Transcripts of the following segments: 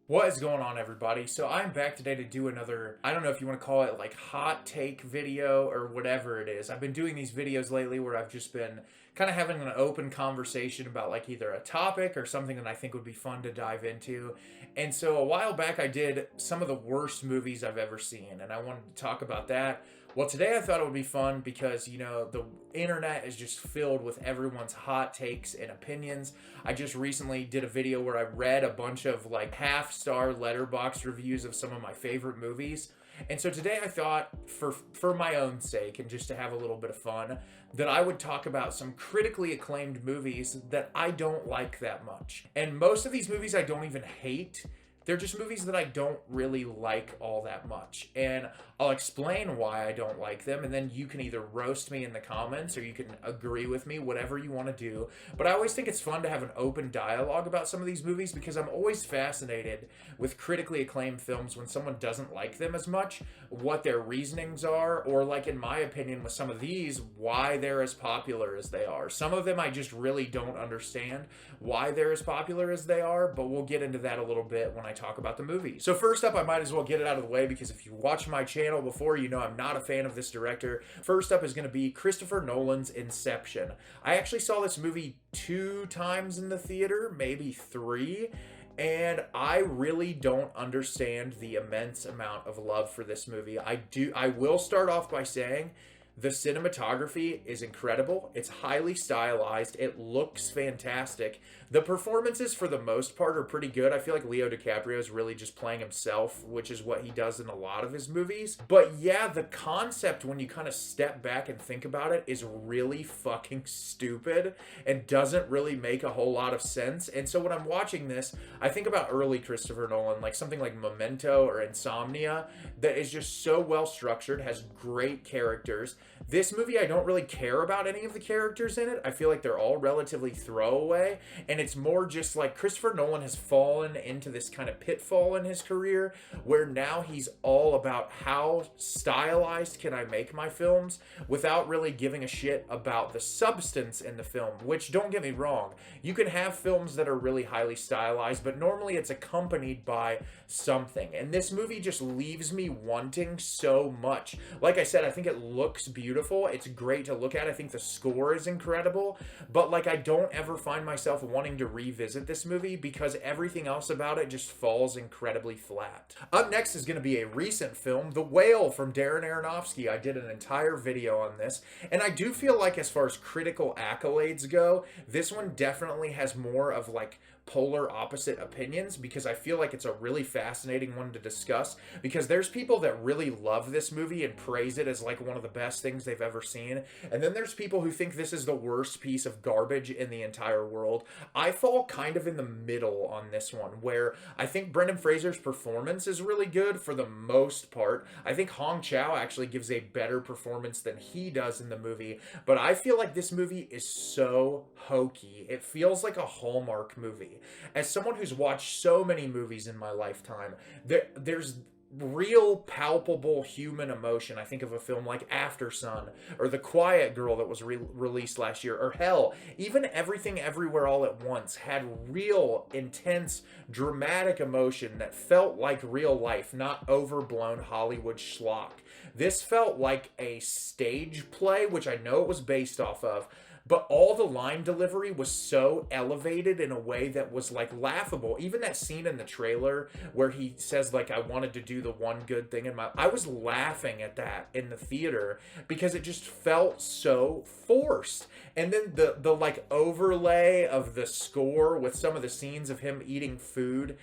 What is going on, everybody? So I'm back today to do another, I don't know if you want to call it like hot take video or whatever it is. I've been doing these videos lately where I've just been kind of having an open conversation about like either a topic or something that I think would be fun to dive into. And so a while back I did some of the worst movies I've ever seen, and I wanted to talk about that. Well, today I thought it would be fun because, the internet is just filled with everyone's hot takes and opinions. I just recently did a video where I read a bunch of like half-star letterbox reviews of some of my favorite movies. And so today I thought for my own sake and just to have a little bit of fun that I would talk about some critically acclaimed movies that I don't like that much. And most of these movies I don't even hate. They're just movies that I don't really like all that much. And I'll explain why I don't like them, and then you can either roast me in the comments or you can agree with me, whatever you want to do. But I always think it's fun to have an open dialogue about some of these movies because I'm always fascinated with critically acclaimed films when someone doesn't like them as much, what their reasonings are, or like in my opinion with some of these, why they're as popular as they are. Some of them I just really don't understand why they're as popular as they are, but we'll get into that a little bit when I talk about the movie. So first up, I might as well get it out of the way because if you watch my channel before, you know I'm not a fan of this director. First up is going to be Christopher Nolan's Inception. I actually saw this movie 2 times in the theater, maybe 3. And I really don't understand the immense amount of love for this movie. I will start off by saying the cinematography is incredible. It's highly stylized. It looks fantastic. The performances, for the most part, are pretty good. I feel like Leo DiCaprio is really just playing himself, which is what he does in a lot of his movies. But yeah, the concept, when you kind of step back and think about it, is really fucking stupid and doesn't really make a whole lot of sense. And so when I'm watching this, I think about early Christopher Nolan, like something like Memento or Insomnia, that is just so well structured, has great characters. This movie, I don't really care about any of the characters in it. I feel like they're all relatively throwaway, and it's more just like Christopher Nolan has fallen into this kind of pitfall in his career where now he's all about how stylized can I make my films without really giving a shit about the substance in the film, which, don't get me wrong, you can have films that are really highly stylized, but normally it's accompanied by something, and this movie just leaves me wanting so much. Like I said, I think it looks beautiful. It's great to look at. I think the score is incredible, but like I don't ever find myself wanting to revisit this movie because everything else about it just falls incredibly flat. Up next is going to be a recent film, The Whale from Darren Aronofsky. I did an entire video on this, and I do feel like as far as critical accolades go, this one definitely has more of like polar opposite opinions because I feel like it's a really fascinating one to discuss because there's people that really love this movie and praise it as like one of the best things they've ever seen, and then there's people who think this is the worst piece of garbage in the entire world. I fall kind of in the middle on this one where I think Brendan Fraser's performance is really good for the most part. I think Hong Chow actually gives a better performance than he does in the movie, but I feel like this movie is so hokey. It feels like a Hallmark movie. As someone who's watched so many movies in my lifetime, there's real palpable human emotion. I think of a film like After Sun or The Quiet Girl that was released last year, or hell, even Everything Everywhere All at Once had real intense dramatic emotion that felt like real life, not overblown Hollywood schlock. This felt like a stage play, which I know it was based off of, but all the line delivery was so elevated in a way that was like laughable. Even that scene in the trailer where he says like, I wanted to do the one good thing in my, I was laughing at that in the theater because it just felt so forced. And then the like overlay of the score with some of the scenes of him eating food,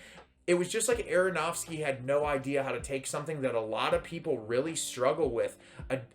it was just like Aronofsky had no idea how to take something that a lot of people really struggle with,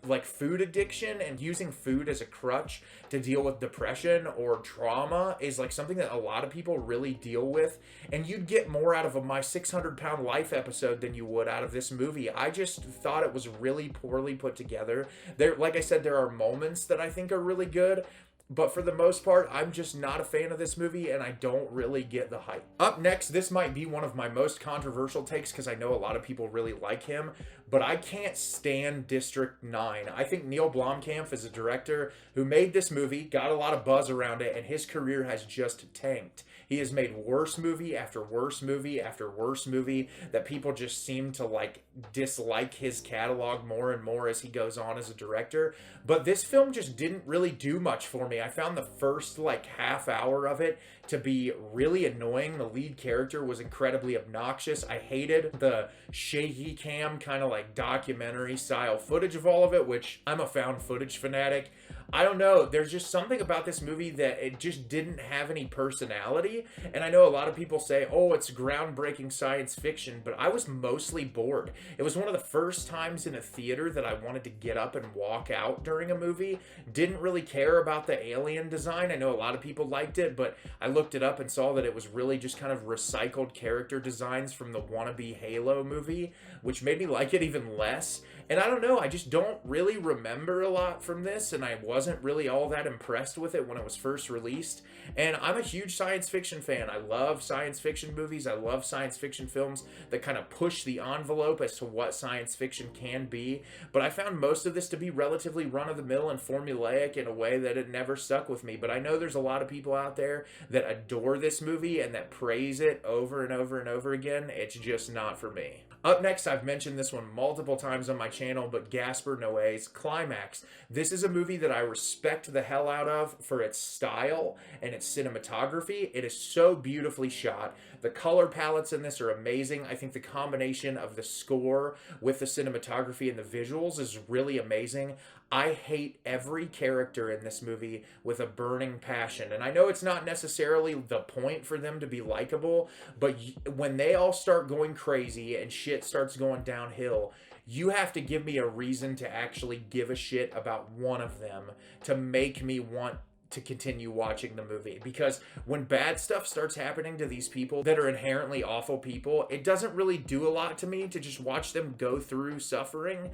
like food addiction, and using food as a crutch to deal with depression or trauma is like something that a lot of people really deal with. And you'd get more out of a My 600-Pound Life episode than you would out of this movie. I just thought it was really poorly put together. There, like I said, there are moments that I think are really good, But for the most part, I'm just not a fan of this movie, and I don't really get the hype. Up next, this might be one of my most controversial takes because I know a lot of people really like him, but I can't stand District 9. I think Neil Blomkamp is a director who made this movie, got a lot of buzz around it, and his career has just tanked. He has made worse movie after worse movie after worse movie that people just seem to like dislike his catalog more and more as he goes on as a director. But this film just didn't really do much for me. I found the first like half hour of it to be really annoying. The lead character was incredibly obnoxious. I hated the shaky cam kind of like documentary style footage of all of it, which I'm a found footage fanatic. I don't know. There's just something about this movie that it just didn't have any personality. And I know a lot of people say, oh, it's groundbreaking science fiction, but I was mostly bored. It was one of the first times in a theater that I wanted to get up and walk out during a movie. Didn't really care about the alien design. I know a lot of people liked it, but I looked it up and saw that it was really just kind of recycled character designs from the wannabe Halo movie, which made me like it even less. And I don't know, I just don't really remember a lot from this, and I wasn't really all that impressed with it when it was first released. And I'm a huge science fiction fan. I love science fiction movies. I love science fiction films that kind of push the envelope as to what science fiction can be. But I found most of this to be relatively run-of-the-mill and formulaic in a way that it never stuck with me. But I know there's a lot of people out there that adore this movie and that praise it over and over and over again. It's just not for me. Up next, I've mentioned this one multiple times on my channel, but Gasper Noé's Climax. This is a movie that I respect the hell out of for its style and its cinematography. It is so beautifully shot. The color palettes in this are amazing. I think the combination of the score with the cinematography and the visuals is really amazing. I hate every character in this movie with a burning passion. And I know it's not necessarily the point for them to be likable, but when they all start going crazy and shit starts going downhill, you have to give me a reason to actually give a shit about one of them to make me want to continue watching the movie. Because when bad stuff starts happening to these people that are inherently awful people, it doesn't really do a lot to me to just watch them go through suffering.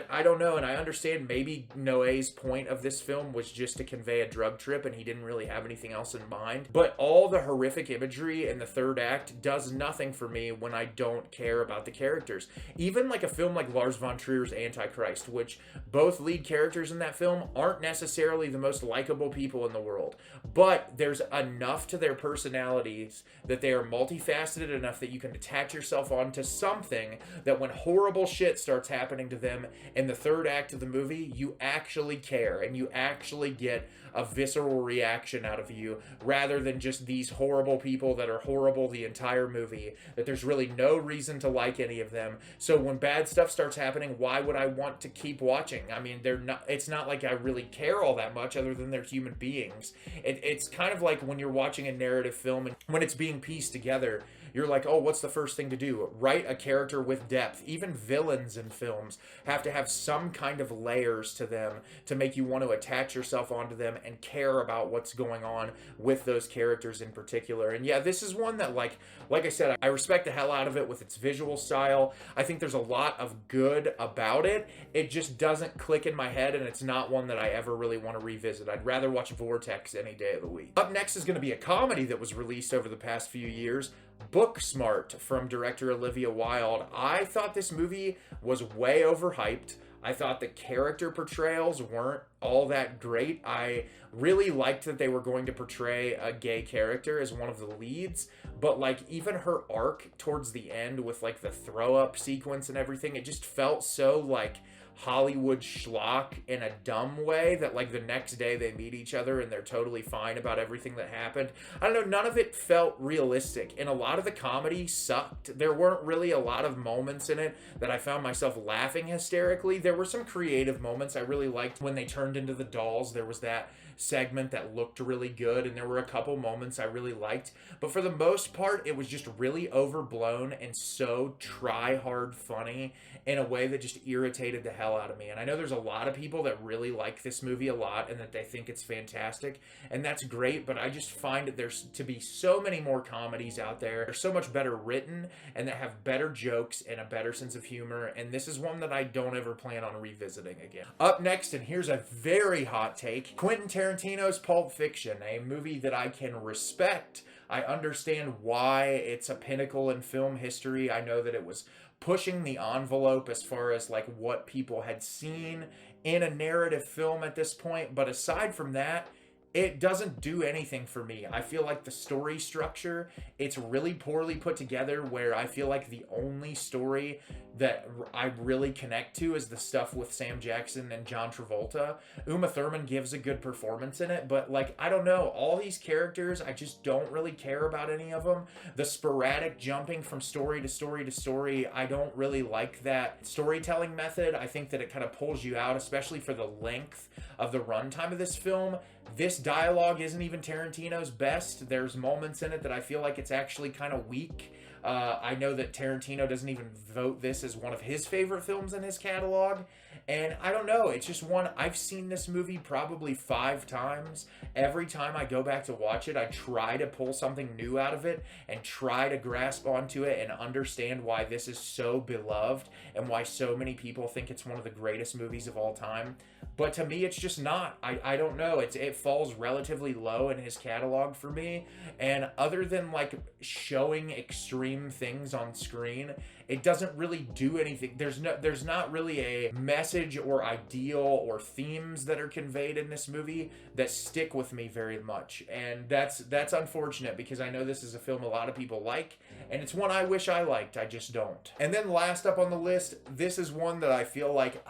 I don't know, and I understand maybe Noé's point of this film was just to convey a drug trip and he didn't really have anything else in mind. But all the horrific imagery in the third act does nothing for me when I don't care about the characters. Even like a film like Lars von Trier's Antichrist, which both lead characters in that film aren't necessarily the most likable people in the world, but there's enough to their personalities that they are multifaceted enough that you can attach yourself onto something that when horrible shit starts happening to them in the third act of the movie, you actually care and you actually get a visceral reaction out of you rather than just these horrible people that are horrible the entire movie, that there's really no reason to like any of them. So when bad stuff starts happening, why would I want to keep watching? I mean, it's not like I really care all that much other than they're human beings. It's kind of like when you're watching a narrative film and when it's being pieced together, you're like, oh, what's the first thing to do? Write a character with depth. Even villains in films have to have some kind of layers to them to make you want to attach yourself onto them and care about what's going on with those characters in particular. And yeah, this is one that, like I said, I respect the hell out of it with its visual style. I think there's a lot of good about it. It just doesn't click in my head, and it's not one that I ever really want to revisit. I'd rather watch Vortex any day of the week. Up next is going to be a comedy that was released over the past few years, Booksmart, from director Olivia Wilde. I thought this movie was way overhyped. I thought the character portrayals weren't all that great. I really liked that they were going to portray a gay character as one of the leads, but like even her arc towards the end with like the throw up sequence and everything, it just felt so like Hollywood schlock in a dumb way that like the next day they meet each other and they're totally fine about everything that happened. I don't know, none of it felt realistic, and a lot of the comedy sucked. There weren't really a lot of moments in it that I found myself laughing hysterically. There were some creative moments I really liked when they turned into the dolls. There was that segment that looked really good, and there were a couple moments I really liked, but for the most part it was just really overblown and so try hard funny in a way that just irritated the hell out of me. And I know there's a lot of people that really like this movie a lot and that they think it's fantastic, and that's great, but I just find that there's to be so many more comedies out there. They're so much better written and that have better jokes and a better sense of humor, and this is one that I don't ever plan on revisiting again. Up next, and here's a very hot take, Quentin Tarantino Tarantino's Pulp Fiction, a movie that I can respect. I understand why it's a pinnacle in film history. I know that it was pushing the envelope as far as like what people had seen in a narrative film at this point, but aside from that, it doesn't do anything for me. I feel like the story structure, it's really poorly put together, where I feel like the only story that I really connect to is the stuff with Sam Jackson and John Travolta. Uma Thurman gives a good performance in it, but like, I don't know, all these characters, I just don't really care about any of them. The sporadic jumping from story to story to story, I don't really like that storytelling method. I think that it kind of pulls you out, especially for the length of the runtime of this film. This dialogue isn't even Tarantino's best. There's moments in it that I feel like it's actually kind of weak. I know that Tarantino doesn't even vote this as one of his favorite films in his catalog. And I don't know, it's just one, I've seen this movie probably 5 times. Every time I go back to watch it, I try to pull something new out of it and try to grasp onto it and understand why this is so beloved and why so many people think it's one of the greatest movies of all time. But to me, it's just not. I don't know. It falls relatively low in his catalog for me. And other than like showing extreme things on screen, it doesn't really do anything. There's not really a message or ideal or themes that are conveyed in this movie that stick with me very much. And that's unfortunate, because I know this is a film a lot of people like, and it's one I wish I liked. I just don't. And then last up on the list, this is one that I feel like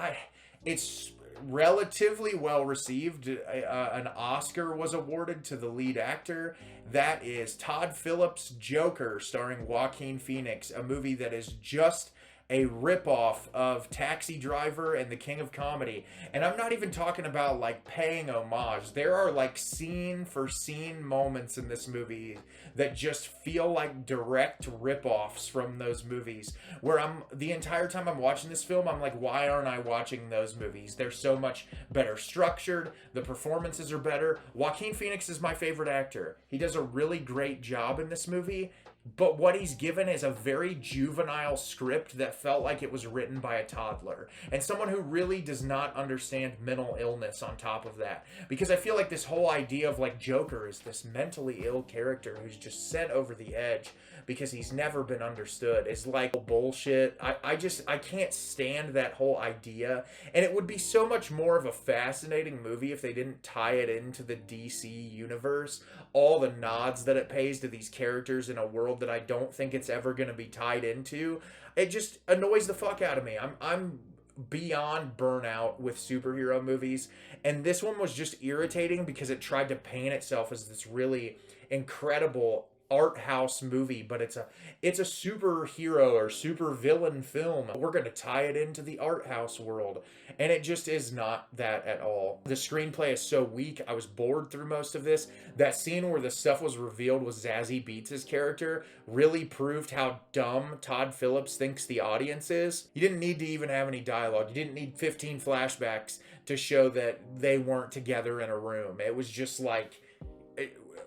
it's relatively well received. An Oscar was awarded to the lead actor. That is Todd Phillips' Joker, starring Joaquin Phoenix, a movie that is just a ripoff of Taxi Driver and The King of Comedy. And I'm not even talking about like paying homage. There are like scene for scene moments in this movie that just feel like direct ripoffs from those movies, where the entire time I'm watching this film, I'm like, why aren't I watching those movies? They're so much better structured. The performances are better. Joaquin Phoenix is my favorite actor. He does a really great job in this movie. But what he's given is a very juvenile script that felt like it was written by a toddler. And someone who really does not understand mental illness on top of that. Because I feel like this whole idea of like Joker is this mentally ill character who's just sent over the edge because he's never been understood is like bullshit. I can't stand that whole idea. And it would be so much more of a fascinating movie if they didn't tie it into the DC universe. All the nods that it pays to these characters in a world that I don't think it's ever going to be tied into. It just annoys the fuck out of me. I'm beyond burnout with superhero movies, and this one was just irritating because it tried to paint itself as this really incredible art house movie, but it's a superhero or super villain film. We're going to tie it into the art house world, and it just is not that at all. The screenplay is so weak. I was bored through most of this. That scene where the stuff was revealed was Zazie Beetz' character really proved how dumb Todd Phillips thinks the audience is. You didn't need to even have any dialogue. You didn't need 15 flashbacks to show that they weren't together in a room. It was just like,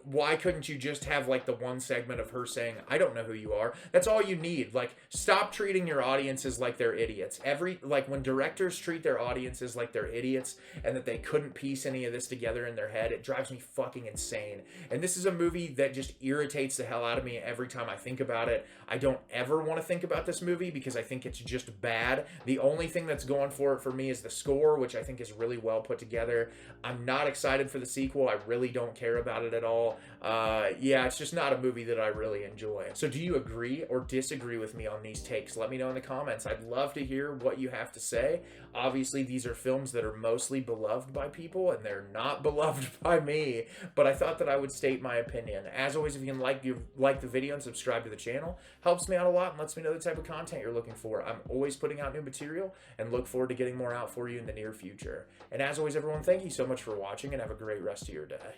why couldn't you just have like the one segment of her saying, I don't know who you are? That's all you need. Like, stop treating your audiences like they're idiots. When directors treat their audiences like they're idiots and that they couldn't piece any of this together in their head, it drives me fucking insane. And this is a movie that just irritates the hell out of me every time I think about it. I don't ever want to think about this movie because I think it's just bad. The only thing that's going for it for me is the score, which I think is really well put together. I'm not excited for the sequel. I really don't care about it at all. It's just not a movie that I really enjoy. So do you agree or disagree with me on these takes? Let me know in the comments. I'd love to hear what you have to say. Obviously, these are films that are mostly beloved by people, and they're not beloved by me, but I thought that I would state my opinion. As always, if you can like the video and subscribe to the channel, helps me out a lot and lets me know the type of content you're looking for. I'm always putting out new material and look forward to getting more out for you in the near future. And as always, everyone, thank you so much for watching and have a great rest of your day.